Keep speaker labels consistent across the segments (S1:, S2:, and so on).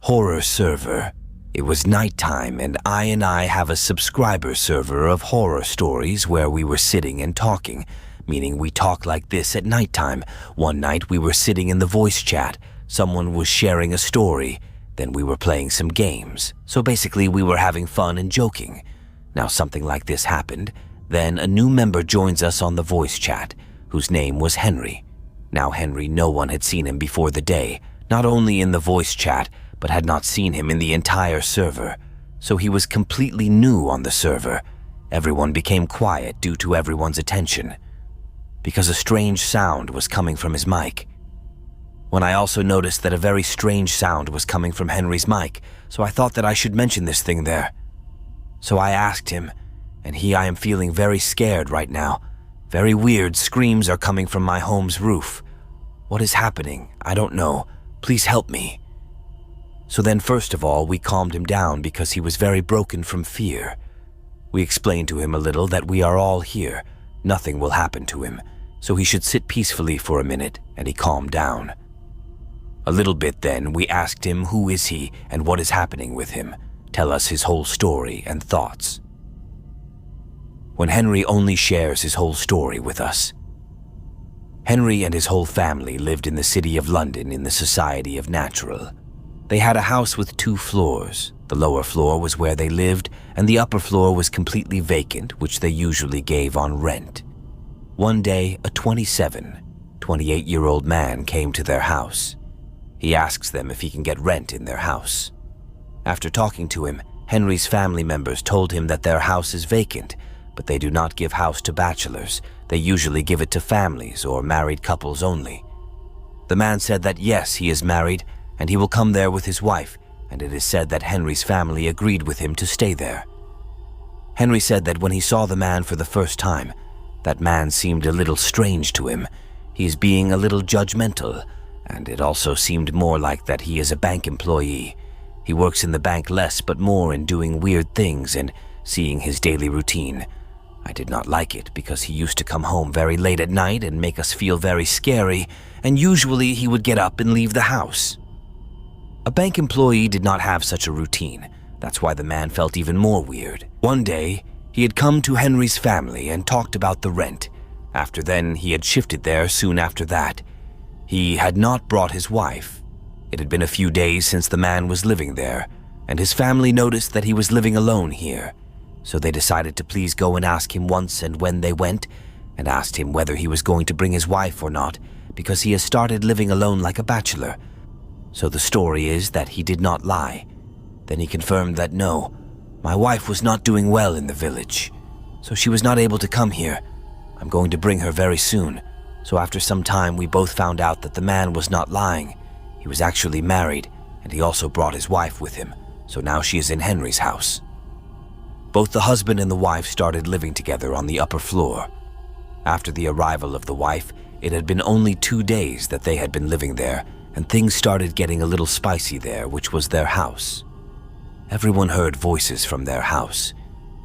S1: Horror server. It was nighttime, and I have a subscriber server of horror stories where we were sitting and talking, meaning we talk like this at nighttime. One night we were sitting in the voice chat. Someone was sharing a story. Then we were playing some games. So basically we were having fun and joking. Now something like this happened. Then a new member joins us on the voice chat, whose name was Henry. Now Henry, no one had seen him before the day, not only in the voice chat, but had not seen him in the entire server. So he was completely new on the server. Everyone became quiet due to everyone's attention, because a strange sound was coming from his mic. When I also noticed that a very strange sound was coming from Henry's mic, so I thought that I should mention this thing there. So I asked him, and I am feeling very scared right now. Very weird screams are coming from my home's roof. What is happening? I don't know. Please help me. So then first of all, we calmed him down because he was very broken from fear. We explained to him a little that we are all here. Nothing will happen to him, so he should sit peacefully for a minute, and he calmed down. A little bit then, we asked him who is he and what is happening with him. Tell us his whole story and thoughts. When Henry only shares his whole story with us. Henry and his whole family lived in the city of London in the Society of Natural. They had a house with 2 floors. The lower floor was where they lived, and the upper floor was completely vacant, which they usually gave on rent. One day, a 28-year-old man came to their house. He asks them if he can get rent in their house. After talking to him, Henry's family members told him that their house is vacant, but they do not give house to bachelors. They usually give it to families or married couples only. The man said that yes, he is married, and he will come there with his wife, and it is said that Henry's family agreed with him to stay there. Henry said that when he saw the man for the first time, that man seemed a little strange to him. He is being a little judgmental, and it also seemed more like that he is a bank employee. He works in the bank less but more in doing weird things and seeing his daily routine. I did not like it because he used to come home very late at night and make us feel very scary, and usually he would get up and leave the house. A bank employee did not have such a routine. That's why the man felt even more weird. One day, he had come to Henry's family and talked about the rent. After then, he had shifted there soon after that. He had not brought his wife. It had been a few days since the man was living there, and his family noticed that he was living alone here. So they decided to please go and ask him once, and when they went, and asked him whether he was going to bring his wife or not, because he has started living alone like a bachelor. So the story is that he did not lie. Then he confirmed that no, my wife was not doing well in the village, so she was not able to come here. I'm going to bring her very soon. So after some time, we both found out that the man was not lying. He was actually married, and he also brought his wife with him, so now she is in Henry's house. Both the husband and the wife started living together on the upper floor. After the arrival of the wife, it had been only 2 days that they had been living there, and things started getting a little spicy there, which was their house. Everyone heard voices from their house.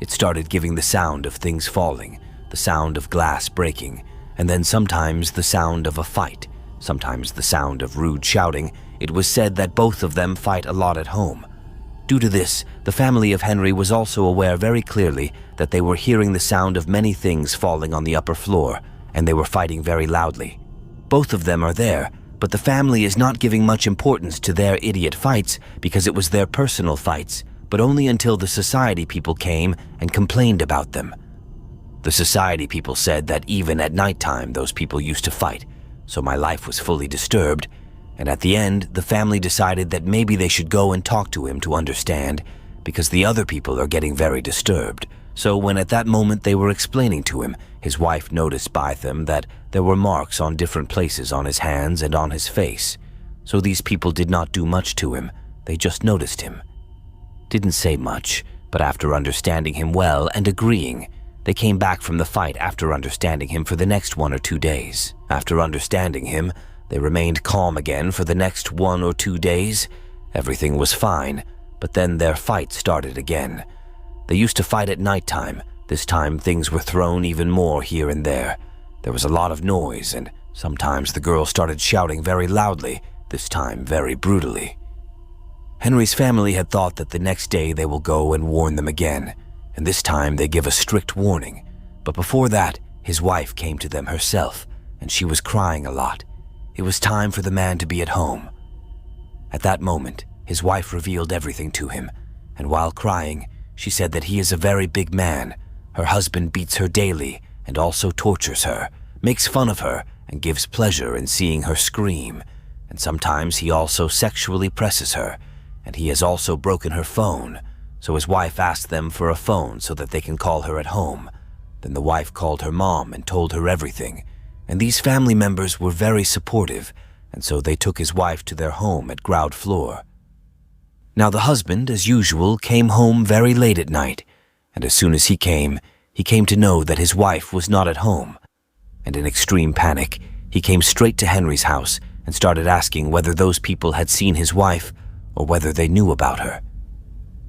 S1: It started giving the sound of things falling, the sound of glass breaking, and then sometimes the sound of a fight, sometimes the sound of rude shouting. It was said that both of them fight a lot at home. Due to this, the family of Henry was also aware very clearly that they were hearing the sound of many things falling on the upper floor, and they were fighting very loudly. Both of them are there, but the family is not giving much importance to their idiot fights because it was their personal fights, but only until the society people came and complained about them. The society people said that even at nighttime those people used to fight, so my life was fully disturbed, and at the end the family decided that maybe they should go and talk to him to understand, because the other people are getting very disturbed. So when at that moment they were explaining to him, his wife noticed by them that there were marks on different places on his hands and on his face. So these people did not do much to him, they just noticed him. Didn't say much, but after understanding him well and agreeing, they came back from the fight after understanding him for the next 1 or 2 days. After understanding him, they remained calm again for the next 1 or 2 days. Everything was fine, but then their fight started again. They used to fight at nighttime. This time things were thrown even more here and there. There was a lot of noise, and sometimes the girl started shouting very loudly, this time very brutally. Henry's family had thought that the next day they will go and warn them again, and this time they give a strict warning. But before that, his wife came to them herself, and she was crying a lot. It was time for the man to be at home. At that moment, his wife revealed everything to him, and while crying, she said that he is a very big man. Her husband beats her daily and also tortures her, makes fun of her, and gives pleasure in seeing her scream. And sometimes he also sexually presses her, and he has also broken her phone. So his wife asked them for a phone so that they can call her at home. Then the wife called her mom and told her everything. And these family members were very supportive, and so they took his wife to their home at ground floor. Now the husband, as usual, came home very late at night, and as soon as he came to know that his wife was not at home. And in extreme panic, he came straight to Henry's house and started asking whether those people had seen his wife or whether they knew about her.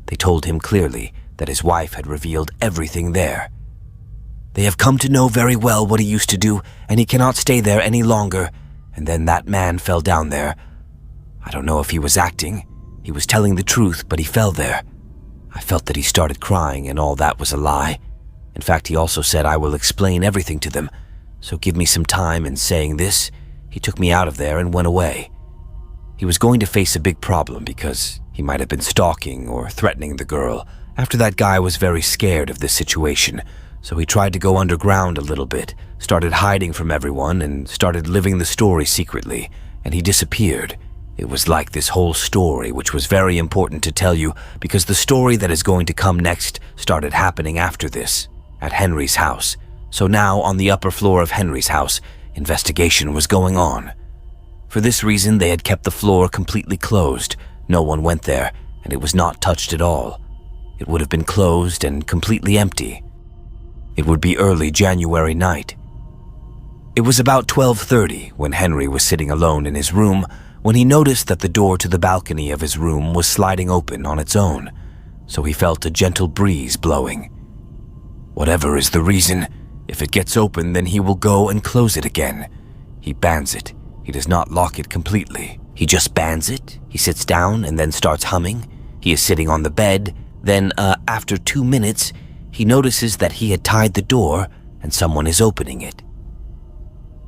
S1: They told him clearly that his wife had revealed everything there. They have come to know very well what he used to do, and he cannot stay there any longer. And then that man fell down there. I don't know if he was acting. He was telling the truth, but he fell there. I felt that he started crying, and all that was a lie. In fact, he also said, "I will explain everything to them, so give me some time," and saying this, he took me out of there and went away. He was going to face a big problem because he might have been stalking or threatening the girl. After that guy was very scared of this situation, so he tried to go underground a little bit, started hiding from everyone, and started living the story secretly, and he disappeared. It was like this whole story, which was very important to tell you because the story that is going to come next started happening after this, at Henry's house. So now, on the upper floor of Henry's house, investigation was going on. For this reason, they had kept the floor completely closed. No one went there, and it was not touched at all. It would have been closed and completely empty. It would be early January night. It was about 12:30 when Henry was sitting alone in his room when he noticed that the door to the balcony of his room was sliding open on its own, so he felt a gentle breeze blowing. Whatever is the reason, if it gets open, then he will go and close it again. He bands it. He does not lock it completely. He just bands it. He sits down and then starts humming. He is sitting on the bed. Then, after 2 minutes, he notices that he had tied the door and someone is opening it.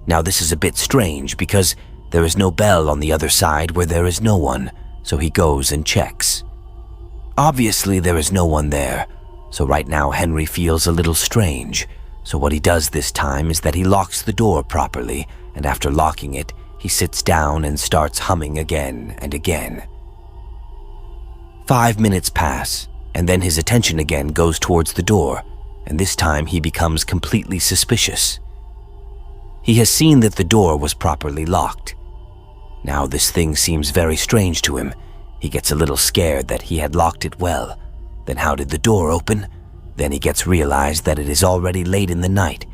S1: Now this is a bit strange because there is no bell on the other side where there is no one, so he goes and checks. Obviously there is no one there, so right now Henry feels a little strange. So what he does this time is that he locks the door properly, and after locking it, he sits down and starts humming again and again. 5 minutes pass, and then his attention again goes towards the door, and this time he becomes completely suspicious. He has seen that the door was properly locked. Now this thing seems very strange to him. He gets a little scared that he had locked it well. Then how did the door open? Then he gets realized that it is already late in the night,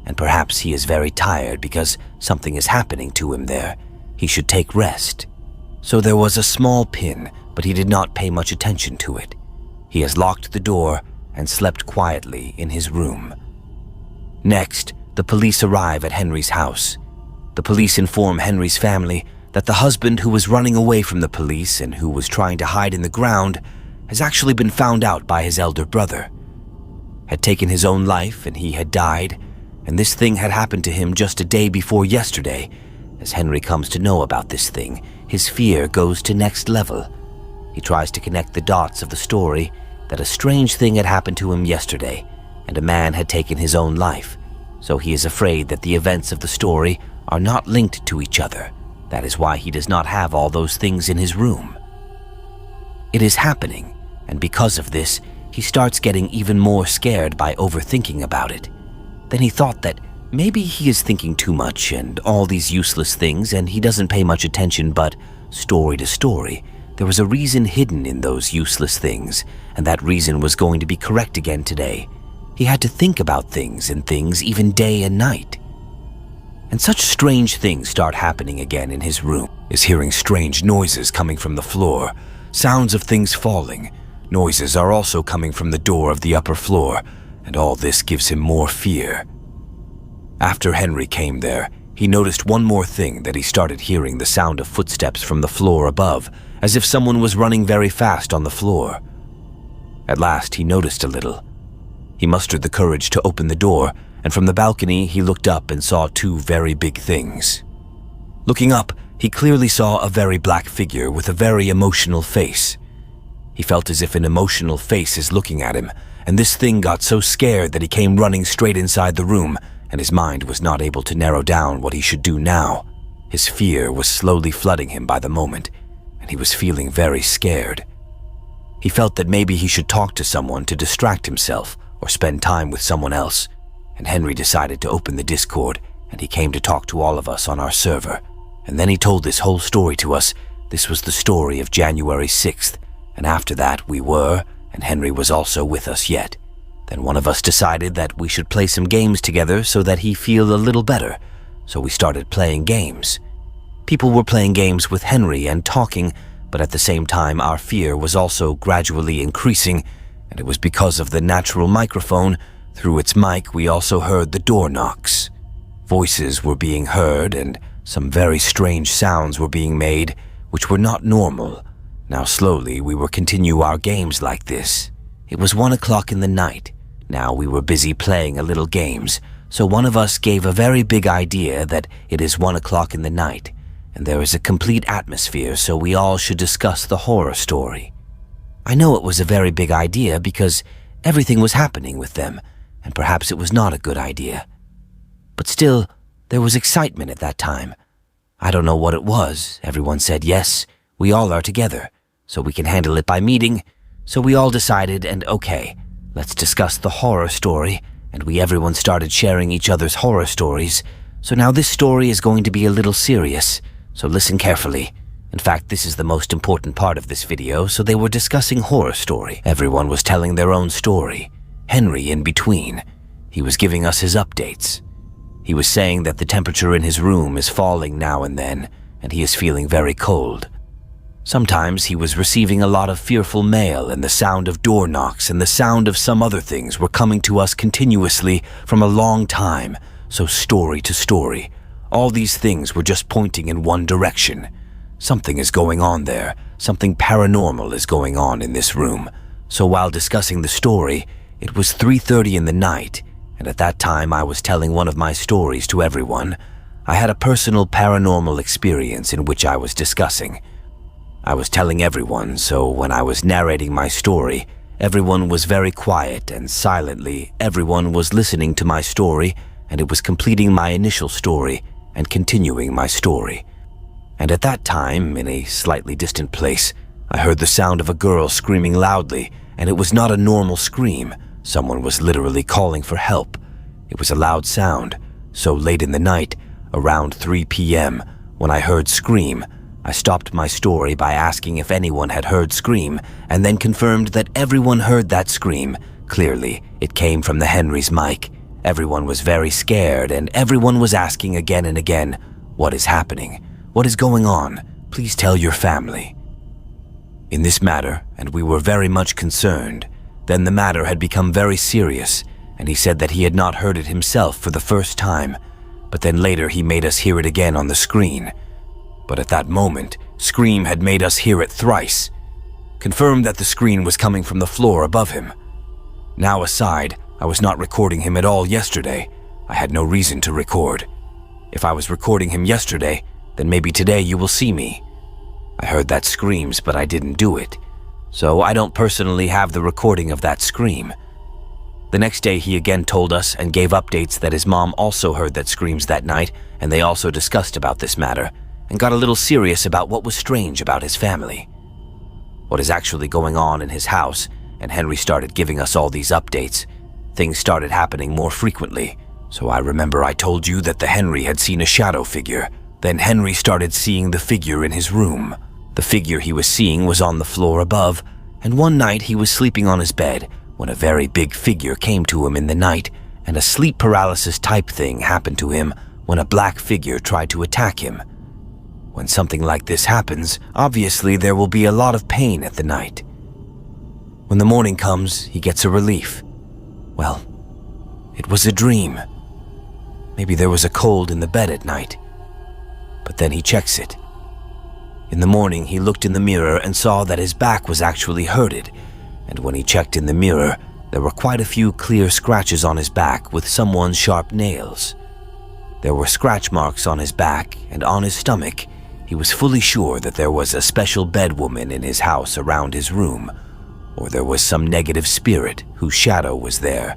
S1: and perhaps he is very tired because something is happening to him there. He should take rest. So there was a small pin, but he did not pay much attention to it. He has locked the door and slept quietly in his room. Next, the police arrive at Henry's house. The police inform Henry's family that the husband who was running away from the police and who was trying to hide in the ground has actually been found out by his elder brother, had taken his own life and he had died, and this thing had happened to him just a day before yesterday. As Henry comes to know about this thing, his fear goes to next level. He tries to connect the dots of the story that a strange thing had happened to him yesterday and a man had taken his own life, so he is afraid that the events of the story are not linked to each other. That is why he does not have all those things in his room. It is happening, and because of this, he starts getting even more scared by overthinking about it. Then he thought that maybe he is thinking too much and all these useless things and he doesn't pay much attention, but story to story, there was a reason hidden in those useless things, and that reason was going to be correct again today. He had to think about things and things even day and night. And such strange things start happening again in his room. He is hearing strange noises coming from the floor, sounds of things falling. Noises are also coming from the door of the upper floor, and all this gives him more fear. After Henry came there, he noticed one more thing, that he started hearing the sound of footsteps from the floor above, as if someone was running very fast on the floor. At last, he noticed a little. He mustered the courage to open the door, and from the balcony, he looked up and saw two very big things. Looking up, he clearly saw a very black figure with a very emotional face. He felt as if an emotional face is looking at him, and this thing got so scared that he came running straight inside the room, and his mind was not able to narrow down what he should do now. His fear was slowly flooding him by the moment, and he was feeling very scared. He felt that maybe he should talk to someone to distract himself or spend time with someone else, and Henry decided to open the Discord, and he came to talk to all of us on our server. And then he told this whole story to us. This was the story of January 6th, and after that we were, and Henry was also with us yet. Then one of us decided that we should play some games together so that he feel a little better, so we started playing games. People were playing games with Henry and talking, but at the same time our fear was also gradually increasing, and it was because of the natural microphone. Through its mic we also heard the door knocks. Voices were being heard and some very strange sounds were being made, which were not normal. Now slowly we would continue our games like this. It was 1 o'clock in the night. Now we were busy playing a little games, so one of us gave a very big idea that it is 1 o'clock in the night, and there is a complete atmosphere, so we all should discuss the horror story. I know it was a very big idea because everything was happening with them, and perhaps it was not a good idea. But still, there was excitement at that time. I don't know what it was. Everyone said, yes, we all are together, so we can handle it by meeting. So we all decided, and okay, let's discuss the horror story, and everyone started sharing each other's horror stories. So now this story is going to be a little serious, so listen carefully. In fact, this is the most important part of this video, so they were discussing horror story. Everyone was telling their own story. Henry in between. He was giving us his updates. He was saying that the temperature in his room is falling now and then, and he is feeling very cold. Sometimes he was receiving a lot of fearful mail, and the sound of door knocks and the sound of some other things were coming to us continuously from a long time, so story to story. All these things were just pointing in one direction. Something is going on there. Something paranormal is going on in this room. So while discussing the story, it was 3:30 in the night, and at that time I was telling one of my stories to everyone. I had a personal paranormal experience in which I was discussing. I was telling everyone, so when I was narrating my story, everyone was very quiet and silently everyone was listening to my story, and it was completing my initial story and continuing my story. And at that time, in a slightly distant place, I heard the sound of a girl screaming loudly, and it was not a normal scream. Someone was literally calling for help. It was a loud sound, so late in the night, around 3 p.m., when I heard scream, I stopped my story by asking if anyone had heard scream, and then confirmed that everyone heard that scream. Clearly, it came from the Henry's mic. Everyone was very scared, and everyone was asking again and again, "What is happening? What is going on? Please tell your family." In this matter, and we were very much concerned. Then the matter had become very serious, and he said that he had not heard it himself for the first time, but then later he made us hear it again on the screen. But at that moment, Scream had made us hear it thrice. Confirmed that the screen was coming from the floor above him. Now aside, I was not recording him at all yesterday. I had no reason to record. If I was recording him yesterday, then maybe today you will see me. I heard that screams, but I didn't do it. So I don't personally have the recording of that scream. The next day he again told us and gave updates that his mom also heard that screams that night, and they also discussed about this matter, and got a little serious about what was strange about his family. What is actually going on in his house, and Henry started giving us all these updates. Things started happening more frequently, so I remember I told you that the Henry had seen a shadow figure. Then Henry started seeing the figure in his room. The figure he was seeing was on the floor above, and one night he was sleeping on his bed when a very big figure came to him in the night, and a sleep paralysis type thing happened to him when a black figure tried to attack him. When something like this happens, obviously there will be a lot of pain at the night. When the morning comes, he gets a relief. Well, it was a dream. Maybe there was a cold in the bed at night. But then he checks it. In the morning, he looked in the mirror and saw that his back was actually hurted, and when he checked in the mirror, there were quite a few clear scratches on his back with someone's sharp nails. There were scratch marks on his back and on his stomach. He was fully sure that there was a special bedwoman in his house around his room, or there was some negative spirit whose shadow was there,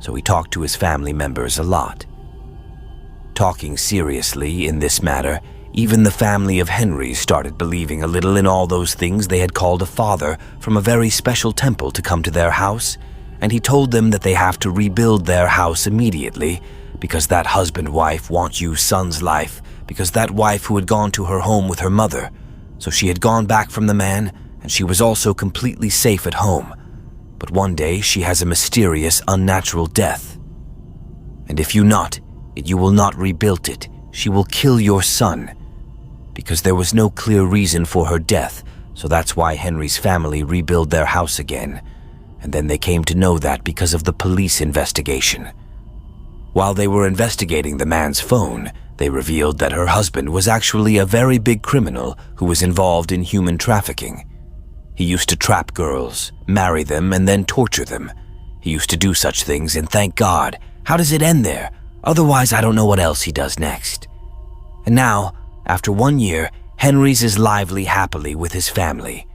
S1: so he talked to his family members a lot. Talking seriously in this matter, even the family of Henry started believing a little in all those things. They had called a father from a very special temple to come to their house, and he told them that they have to rebuild their house immediately because that husband-wife want you son's life, because that wife who had gone to her home with her mother, so she had gone back from the man, and she was also completely safe at home. But one day she has a mysterious, unnatural death. And if you will not rebuild it, she will kill your son. Because there was no clear reason for her death, so that's why Henry's family rebuilt their house again. And then they came to know that because of the police investigation. While they were investigating the man's phone, they revealed that her husband was actually a very big criminal who was involved in human trafficking. He used to trap girls, marry them, and then torture them. He used to do such things, and thank God. How does it end there? Otherwise, I don't know what else he does next. And now, after 1 year, Henry's is lively happily with his family.